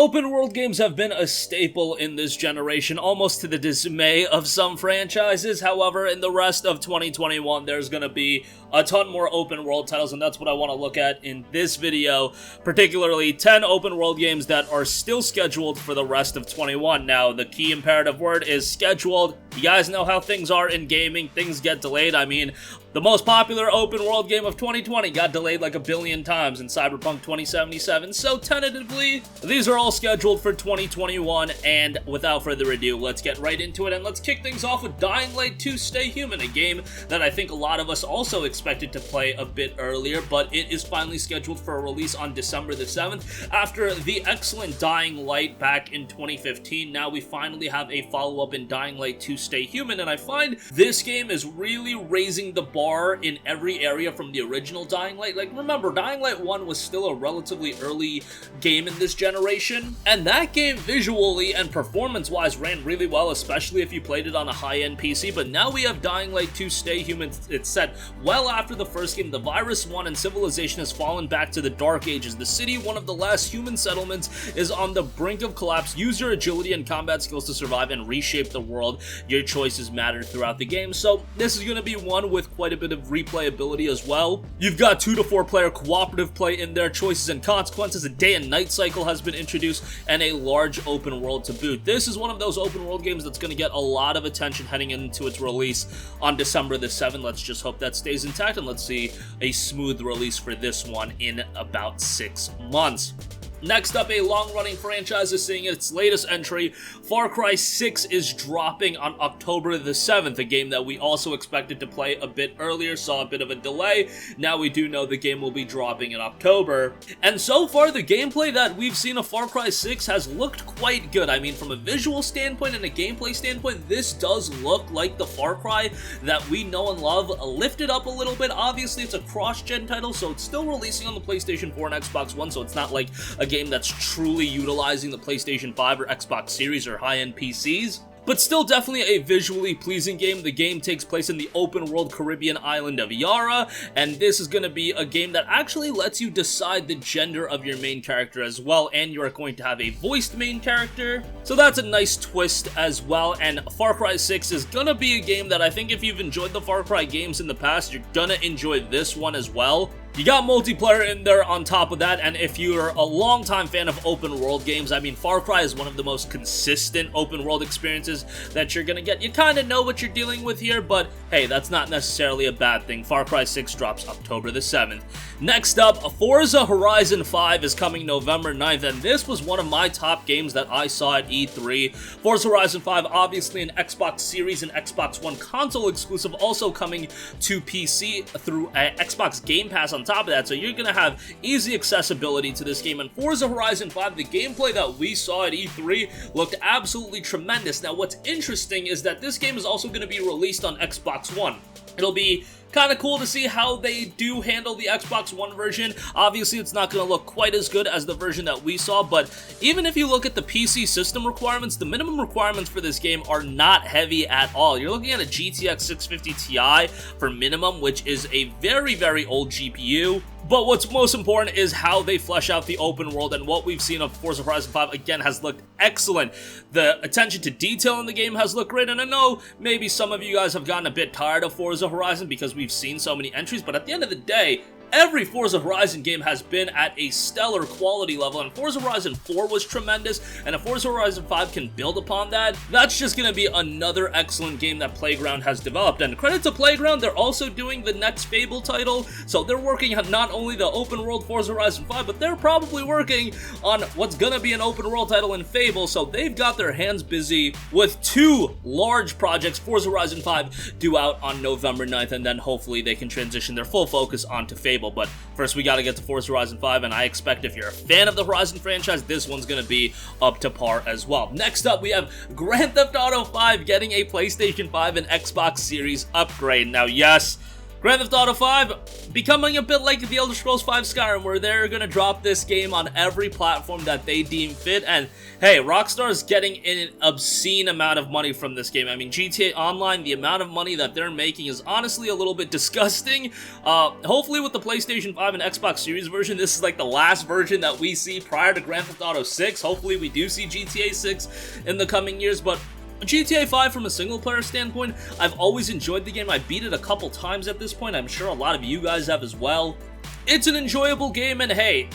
Open world games have been a staple in this generation, almost to the dismay of some franchises. However, in the rest of 2021, there's going to be a ton more open world titles, and that's what I want to look at in this video, particularly 10 open world games that are still scheduled for the rest of 21. Now, the key imperative word is scheduled. You guys know how things are in gaming. Things get delayed. I mean, the most popular open world game of 2020 got delayed like a billion times in Cyberpunk 2077, so tentatively, these are all scheduled for 2021, and without further ado, let's get right into it, and let's kick things off with Dying Light 2 Stay Human, a game that I think a lot of us also expected to play a bit earlier, but it is finally scheduled for a release on December the 7th. After the excellent Dying Light back in 2015, now we finally have a follow-up in Dying Light 2 Stay Human, and I find this game is really raising the bar in every area from the original Dying Light. Like, remember, Dying Light 1 was still a relatively early game in this generation, and that game visually and performance-wise ran really well, especially if you played it on a high-end PC, but now we have Dying Light 2 Stay Human. It's set well after the first game. The virus won and civilization has fallen back to the Dark Ages. The city, one of the last human settlements, is on the brink of collapse. Use your agility and combat skills to survive and reshape the world. Your choices matter throughout the game, so this is going to be one with quite a bit of replayability as well. You've got 2 to 4 player cooperative play in there, choices and consequences, a day and night cycle has been introduced, and a large open world to boot. This is one of those open world games that's going to get a lot of attention heading into its release on December the 7th. Let's just hope that stays intact, and let's see a smooth release for this one in about 6 months. Next up, a long-running franchise is seeing its latest entry. Far Cry 6 is dropping on October the 7th, a game that we also expected to play a bit earlier, saw a bit of a delay. Now we do know the game will be dropping in October. And so far, the gameplay that we've seen of Far Cry 6 has looked quite good. I mean, from a visual standpoint and a gameplay standpoint, this does look like the Far Cry that we know and love, lifted up a little bit. Obviously, it's a cross-gen title, so it's still releasing on the PlayStation 4 and Xbox One, so it's not like a game that's truly utilizing the PlayStation 5 or Xbox Series or high-end PCs. But still definitely a visually pleasing game. The game takes place in the open-world Caribbean island of Yara, and this is going to be a game that actually lets you decide the gender of your main character as well, and you are going to have a voiced main character. So that's a nice twist as well, and Far Cry 6 is going to be a game that I think if you've enjoyed the Far Cry games in the past, you're going to enjoy this one as well. You got multiplayer in there on top of that, and if you're a longtime fan of open world games, I mean, Far Cry is one of the most consistent open world experiences that you're gonna get. You kind of know what you're dealing with here, but hey, that's not necessarily a bad thing. Far Cry 6 drops October the 7th. Next up, Forza Horizon 5 is coming November 9th, and this was one of my top games that I saw at E3. Forza Horizon 5, obviously an Xbox Series and Xbox One console exclusive, also coming to PC through Xbox Game Pass on top of that, so you're gonna have easy accessibility to this game. And Forza Horizon 5, the gameplay that we saw at E3 looked absolutely tremendous. Now, what's interesting is that this game is also going to be released on Xbox One. It'll be kind of cool to see how they do handle the Xbox One version. Obviously, it's not going to look quite as good as the version that we saw, but even if you look at the PC system requirements, the minimum requirements for this game are not heavy at all. You're looking at a GTX 650 Ti for minimum, which is a very, very old GPU. But what's most important is how they flesh out the open world, and what we've seen of Forza Horizon 5, again, has looked excellent. The attention to detail in the game has looked great, and I know maybe some of you guys have gotten a bit tired of Forza Horizon because we've seen so many entries, but at the end of the day, every Forza Horizon game has been at a stellar quality level, and Forza Horizon 4 was tremendous, and if Forza Horizon 5 can build upon that, that's just going to be another excellent game that Playground has developed. And credit to Playground, they're also doing the next Fable title, so they're working on not only the open world Forza Horizon 5, but they're probably working on what's going to be an open world title in Fable, so they've got their hands busy with 2 large projects. Forza Horizon 5 due out on November 9th, and then hopefully they can transition their full focus onto Fable. But first we got to get to Forza Horizon 5, and I expect if you're a fan of the Horizon franchise, this one's going to be up to par as well. Next up, we have Grand Theft Auto 5 getting a PlayStation 5 and Xbox Series upgrade. Now, yes, Grand Grand Theft Auto 5 becoming a bit like The Elder Scrolls V Skyrim, where they're gonna drop this game on every platform that they deem fit, and hey, Rockstar's getting an obscene amount of money from this game. I mean, GTA Online, the amount of money that they're making is honestly a little bit disgusting. Hopefully with the PlayStation 5 and Xbox Series version, this is like the last version that we see prior to Grand Theft Auto 6. Hopefully we do see GTA 6 in the coming years, but GTA 5 from a single player standpoint, I've always enjoyed the game. I beat it a couple times at this point. I'm sure a lot of you guys have as well. It's an enjoyable game, and hey,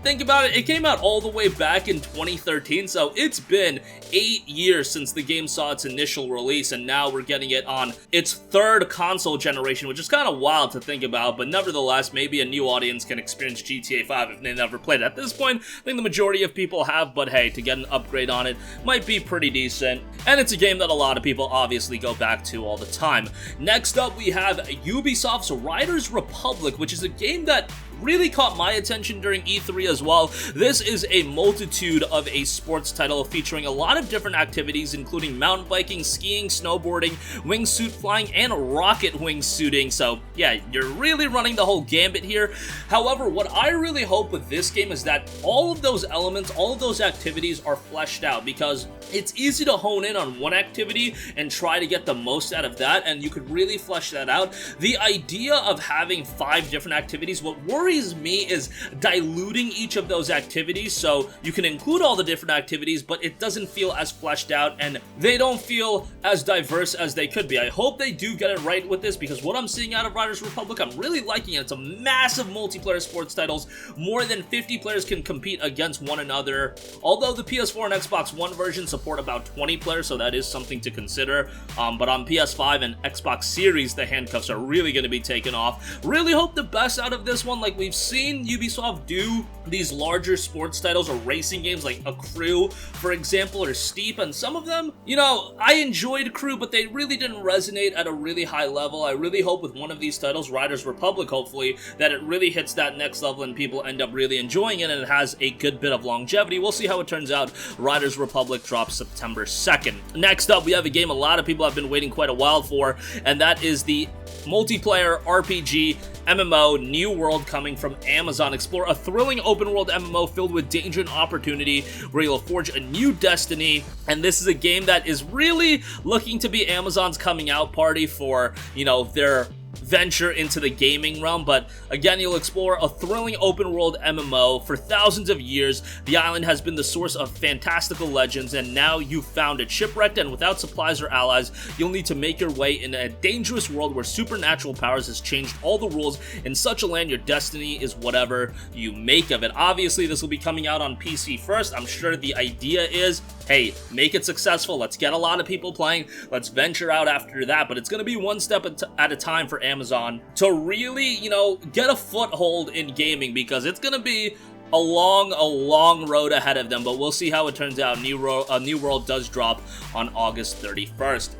think about it, it came out all the way back in 2013, so it's been 8 years since the game saw its initial release, and now we're getting it on its third console generation, which is kind of wild to think about, but nevertheless, maybe a new audience can experience GTA 5 if they never played it. At this point, I think the majority of people have, but hey, to get an upgrade on it might be pretty decent, and it's a game that a lot of people obviously go back to all the time. Next up, we have Ubisoft's Riders Republic, which is a game that really caught my attention during E3 as well. This is a multitude of a sports title featuring a lot of different activities, including mountain biking, skiing, snowboarding, wingsuit flying, and rocket wingsuiting. So yeah, you're really running the whole gambit here. However, what I really hope with this game is that all of those elements, all of those activities are fleshed out, because it's easy to hone in on one activity and try to get the most out of that, and you could really flesh that out. The idea of having 5 different activities, what worries me is diluting each of those activities, so you can include all the different activities, but it doesn't feel as fleshed out, and they don't feel as diverse as they could be. I hope they do get it right with this, because what I'm seeing out of Riders Republic, I'm really liking it. It's a massive multiplayer sports titles. More than 50 players can compete against one another, although the PS4 and Xbox One version support about 20 players, so that is something to consider. But on PS5 and Xbox Series, the handcuffs are really going to be taken off. Really hope the best out of this one. Like, we've seen Ubisoft do these larger sports titles or racing games like a Crew, for example, or Steep, and some of them, you know, I enjoyed Crew, but they really didn't resonate at a really high level. I really hope with one of these titles, Riders Republic, hopefully, that it really hits that next level and people end up really enjoying it, and it has a good bit of longevity. We'll see how it turns out. Riders Republic drops September 2nd. Next up, we have a game a lot of people have been waiting quite a while for, and that is the multiplayer RPG MMO New World coming from Amazon. Explore a thrilling open-world MMO filled with danger and opportunity, where you'll forge a new destiny. And this is a game that is really looking to be Amazon's coming out party for, you know, their venture into the gaming realm. But again, you'll explore a thrilling open world MMO. For thousands of years, the island has been the source of fantastical legends, and now you've found it. Shipwrecked and without supplies or allies, you'll need to make your way in a dangerous world where supernatural powers has changed all the rules. In such a land, your destiny is whatever you make of it. Obviously, this will be coming out on PC first. I'm sure the idea is, hey, make it successful, let's get a lot of people playing, let's venture out after that, but it's going to be one step at a time for Amazon to really, you know, get a foothold in gaming, because it's going to be a long road ahead of them, but we'll see how it turns out. New World does drop on August 31st.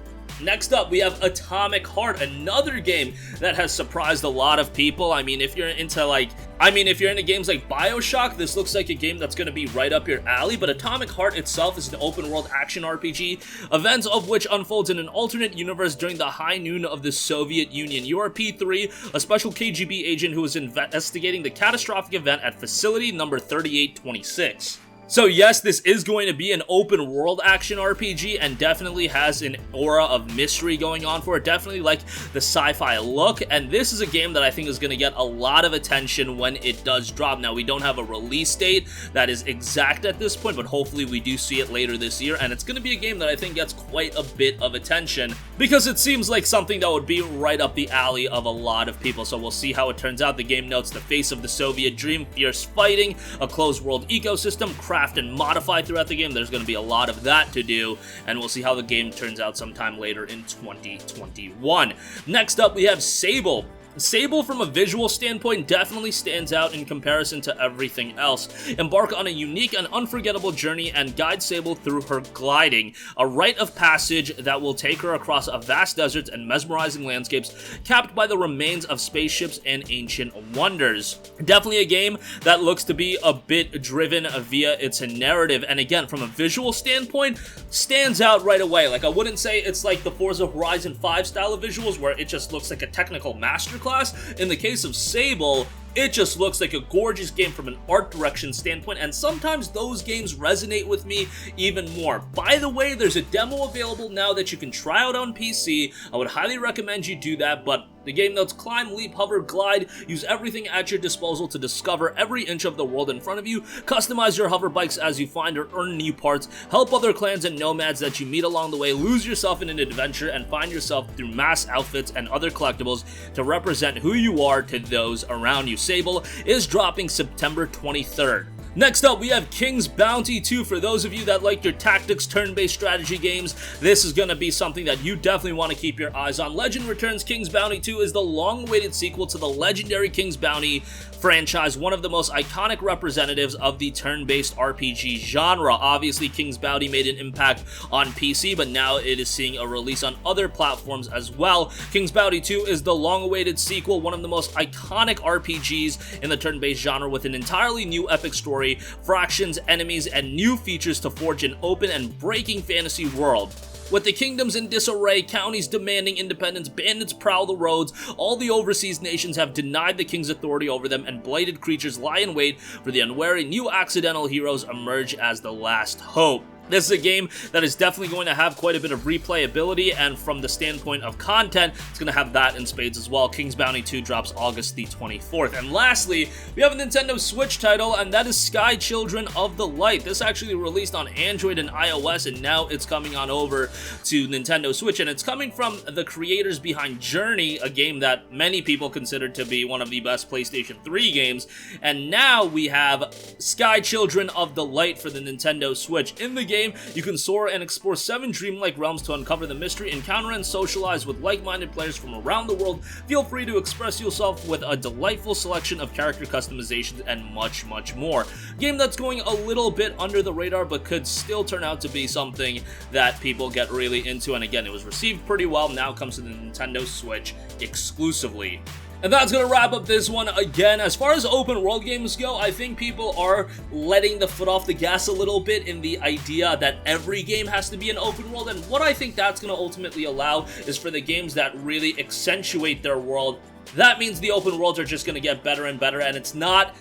Next up, we have Atomic Heart, another game that has surprised a lot of people. I mean, if you're into games like BioShock, this looks like a game that's going to be right up your alley, but Atomic Heart itself is an open-world action RPG, events of which unfolds in an alternate universe during the high noon of the Soviet Union. You are P3, a special KGB agent who is investigating the catastrophic event at facility number 3826. So yes, this is going to be an open world action RPG, and definitely has an aura of mystery going on for it. Definitely like the sci-fi look, and this is a game that I think is going to get a lot of attention when it does drop. Now, we don't have a release date that is exact at this point, but hopefully we do see it later this year, and it's going to be a game that I think gets quite a bit of attention, because it seems like something that would be right up the alley of a lot of people. So we'll see how it turns out. The game notes the face of the Soviet dream, fierce fighting, a closed world ecosystem, craft and modify throughout the game. There's going to be a lot of that to do, and we'll see how the game turns out sometime later in 2021. Next up, we have Sable. Sable, from a visual standpoint, definitely stands out in comparison to everything else. Embark on a unique and unforgettable journey and guide Sable through her gliding, a rite of passage that will take her across a vast desert and mesmerizing landscapes capped by the remains of spaceships and ancient wonders. Definitely a game that looks to be a bit driven via its narrative, and again, from a visual standpoint, stands out right away. Like, I wouldn't say it's like the Forza Horizon 5 style of visuals where it just looks like a technical masterclass, class. In the case of Sable, it just looks like a gorgeous game from an art direction standpoint, and sometimes those games resonate with me even more. By the way, there's a demo available now that you can try out on PC. I would highly recommend you do that, but the game notes: climb, leap, hover, glide, use everything at your disposal to discover every inch of the world in front of you, customize your hover bikes as you find or earn new parts, help other clans and nomads that you meet along the way, lose yourself in an adventure, and find yourself through mass outfits and other collectibles to represent who you are to those around you. Sable is dropping September 23rd. Next up, we have King's Bounty 2. For those of you that like your tactics, turn-based strategy games, this is going to be something that you definitely want to keep your eyes on. Legend Returns King's Bounty 2 is the long-awaited sequel to the legendary King's Bounty franchise, one of the most iconic representatives of the turn-based RPG genre. Obviously, King's Bounty made an impact on PC, but now it is seeing a release on other platforms as well. King's Bounty 2 is the long-awaited sequel, one of the most iconic RPGs in the turn-based genre, with an entirely new epic story, fractions, enemies, and new features to forge an open and breaking fantasy world. With the kingdoms in disarray, counties demanding independence, bandits prowl the roads, all the overseas nations have denied the king's authority over them, and blighted creatures lie in wait for the unwary. New accidental heroes emerge as the last hope. This is a game that is definitely going to have quite a bit of replayability, and from the standpoint of content, it's going to have that in spades as well. King's Bounty 2 drops August the 24th. And lastly, we have a Nintendo Switch title, and that is Sky Children of the Light. This actually released on Android and iOS, and now it's coming on over to Nintendo Switch, and it's coming from the creators behind Journey, a game that many people consider to be one of the best PlayStation 3 games. And now we have Sky Children of the Light for the Nintendo Switch. In the game, you can soar and explore 7 dreamlike realms to uncover the mystery, encounter and socialize with like-minded players from around the world. Feel free to express yourself with a delightful selection of character customizations and much, much more. Game that's going a little bit under the radar, but could still turn out to be something that people get really into. And again, it was received pretty well, now comes to the Nintendo Switch exclusively. And that's going to wrap up this one. Again, as far as open world games go, I think people are letting the foot off the gas a little bit in the idea that every game has to be an open world, and what I think that's going to ultimately allow is for the games that really accentuate their world. That means the open worlds are just going to get better and better, and it's not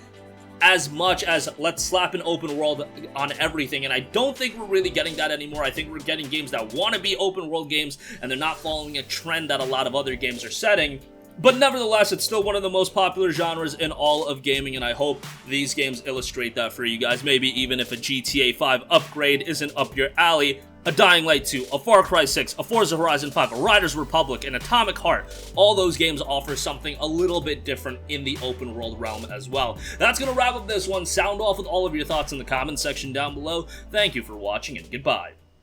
as much as let's slap an open world on everything, and I don't think we're really getting that anymore. I think we're getting games that want to be open world games, and they're not following a trend that a lot of other games are setting. But nevertheless, it's still one of the most popular genres in all of gaming, and I hope these games illustrate that for you guys. Maybe even if a GTA 5 upgrade isn't up your alley, a Dying Light 2, a Far Cry 6, a Forza Horizon 5, a Riders Republic, an Atomic Heart, all those games offer something a little bit different in the open world realm as well. That's going to wrap up this one. Sound off with all of your thoughts in the comments section down below. Thank you for watching, and goodbye.